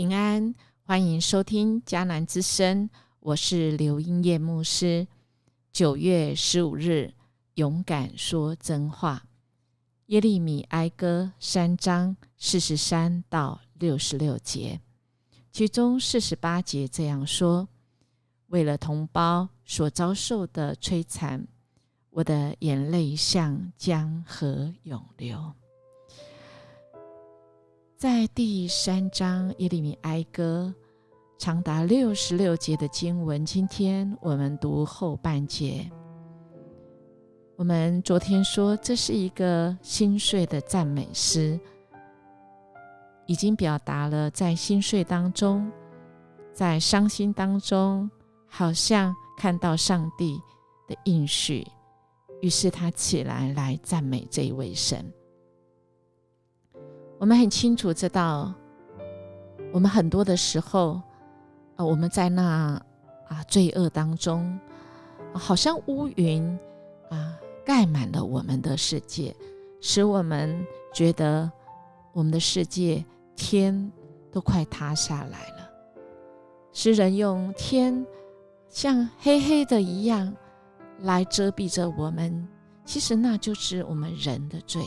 平安，欢迎收听迦南之声，我是刘英叶牧师。9月15日，勇敢说真话。耶利米哀歌3章43到66节，其中48节这样说：为了同胞所遭受的摧残，我的眼泪像江河涌流。在第3章耶利米哀歌长达66节的经文，今天我们读后半节。我们昨天说这是一个心碎的赞美诗，已经表达了在心碎当中，在伤心当中，好像看到上帝的应许，于是他起来赞美这一位神。我们很清楚知道，我们很多的时候，我们在那罪恶当中，好像乌云盖满了我们的世界，使我们觉得我们的世界天都快塌下来了。诗人用天像黑黑的一样来遮蔽着我们，其实那就是我们人的罪。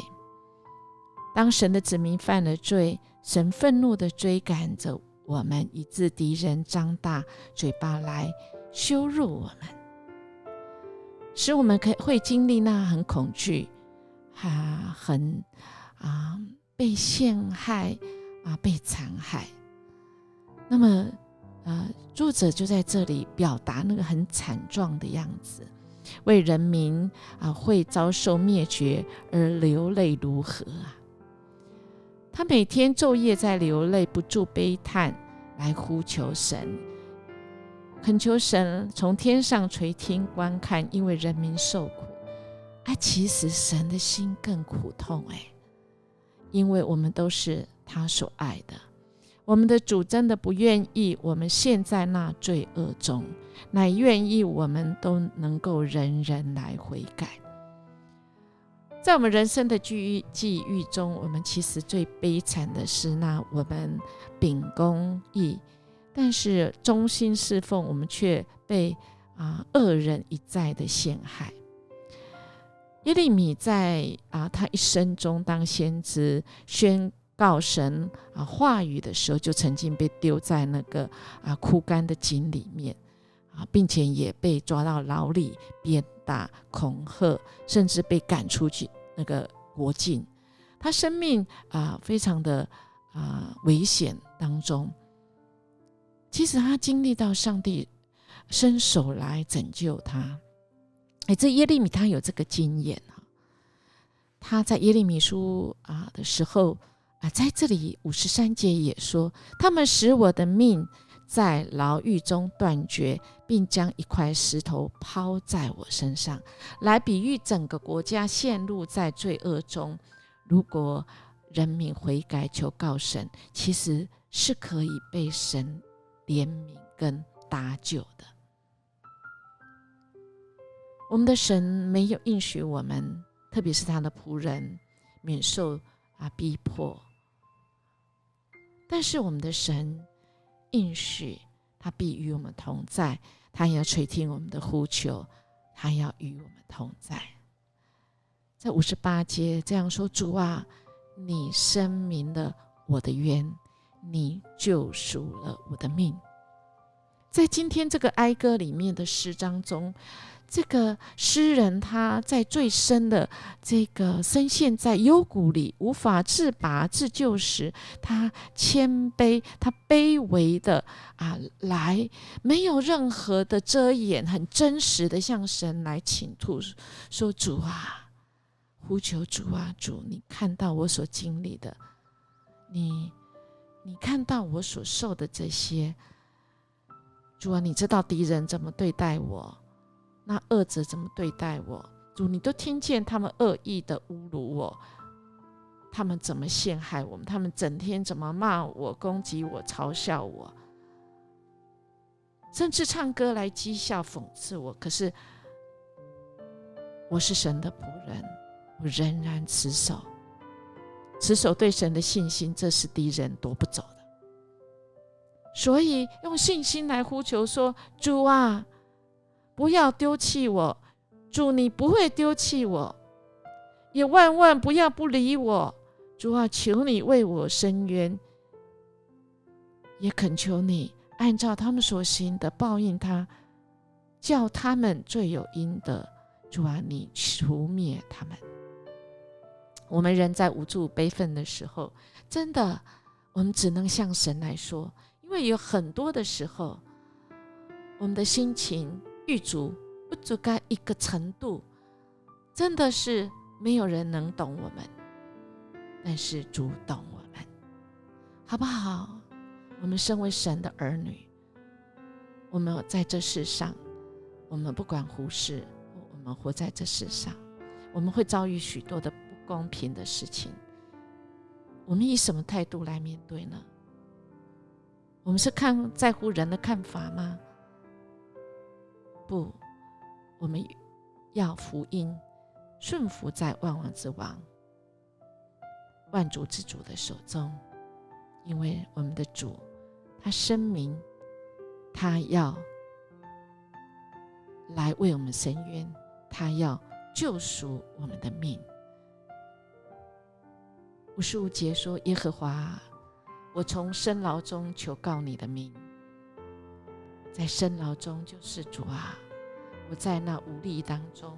当神的子民犯了罪，神愤怒地追赶着我们，以致敌人张大嘴巴来羞辱我们，使我们会经历那很恐惧，很被陷害，被残害。那么作者就在这里表达那个很惨状的样子，为人民会遭受灭绝而流泪如何他每天昼夜在流泪，不住悲叹，来呼求神，恳求神从天上垂听观看，因为人民受苦。其实神的心更苦痛因为我们都是他所爱的。我们的主真的不愿意我们陷在那罪恶中，乃愿意我们都能够人人来悔改。在我们人生的际遇中，我们其实最悲惨的是那我们秉公义，但是忠心侍奉，我们却被恶人一再的陷害。耶利米在他一生中当先知宣告神话语的时候，就曾经被丢在那个枯干的井里面并且也被抓到牢里鞭打恐吓，甚至被赶出去那个国境。他生命非常的危险当中，其实他经历到上帝伸手来拯救他。这耶利米他有这个经验他在耶利米书的时候在这里53节也说，他们使我的命在牢狱中断绝，并将一块石头抛在我身上，来比喻整个国家陷入在罪恶中。如果人民悔改求告神，其实是可以被神怜悯跟搭救的。我们的神没有应许我们，特别是他的仆人免受逼迫，但是我们的神应许他必与我们同在，他要垂听我们的呼求，他要与我们同在。在58节这样说，主啊，你申明了我的冤，你救赎了我的命。在今天这个哀歌里面的诗章中，这个诗人他在最深的这个深陷在幽谷里无法自拔自救时，他谦卑，他卑微的来，没有任何的遮掩，很真实的向神来倾吐，说主啊，呼求主啊，主，你看到我所经历的，你看到我所受的这些，主啊，你知道敌人怎么对待我，那恶者怎么对待我，主，你都听见他们恶意的侮辱我，他们怎么陷害我们，他们整天怎么骂我，攻击我，嘲笑我，甚至唱歌来讥笑讽刺我。可是我是神的仆人，我仍然持守对神的信心，这是敌人夺不走的。所以用信心来呼求说，主啊，不要丢弃我，主你不会丢弃我，也万万不要不理我，主啊，求你为我伸冤，也恳求你按照他们所行的报应他，叫他们罪有应得，主啊，你除灭他们。我们人在无助悲愤的时候，真的我们只能向神来说，因为有很多的时候我们的心情郁卒不足到一个程度，真的是没有人能懂我们，但是主懂我们，好不好？我们身为神的儿女，我们在这世上，我们不管胡事，我们活在这世上，我们会遭遇许多的不公平的事情，我们以什么态度来面对呢？我们是在乎人的看法吗？不，我们要福音顺服在万王之王、万主之主的手中，因为我们的主他声明，他要来为我们伸冤，他要救赎我们的命。55节说，耶和华，我从深牢中求告你的名。在深牢中就是主啊，我在那无力当中，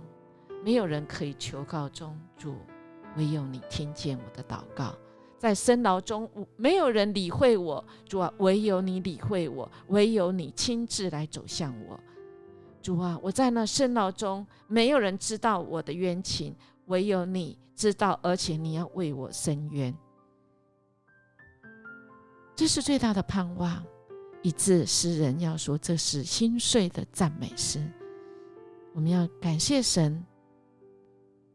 没有人可以求告中，主唯有你听见我的祷告。在深牢中没有人理会我，主啊，唯有你理会我，唯有你亲自来走向我。主啊，我在那深牢中没有人知道我的冤情，唯有你知道，而且你要为我伸冤。这是最大的盼望，以致诗人要说这是心碎的赞美诗。我们要感谢神，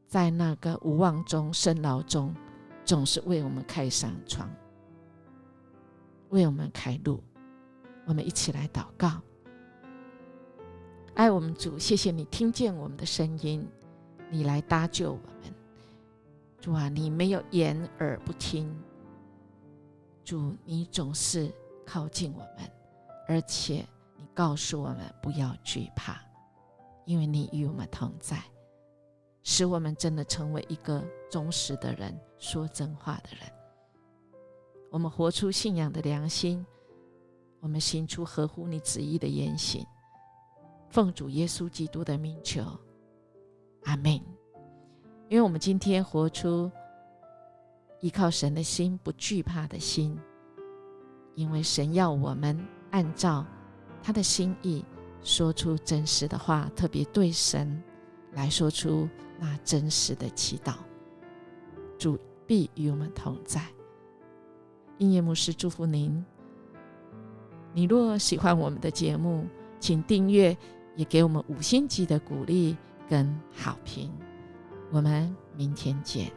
在那个无望中、深牢中，总是为我们开上窗，为我们开路。我们一起来祷告。爱我们主，谢谢你听见我们的声音，你来搭救我们。主啊，你没有掩耳不听，主，你总是靠近我们，而且你告诉我们不要惧怕，因为你与我们同在，使我们真的成为一个忠实的人，说真话的人。我们活出信仰的良心，我们行出合乎你旨意的言行。奉主耶稣基督的名求，阿们。因为我们今天活出依靠神的心，不惧怕的心，因为神要我们按照他的心意说出真实的话，特别对神来说出那真实的祈祷。主必与我们同在。音乐牧师祝福您。你若喜欢我们的节目，请订阅，也给我们5星级的鼓励跟好评。我们明天见。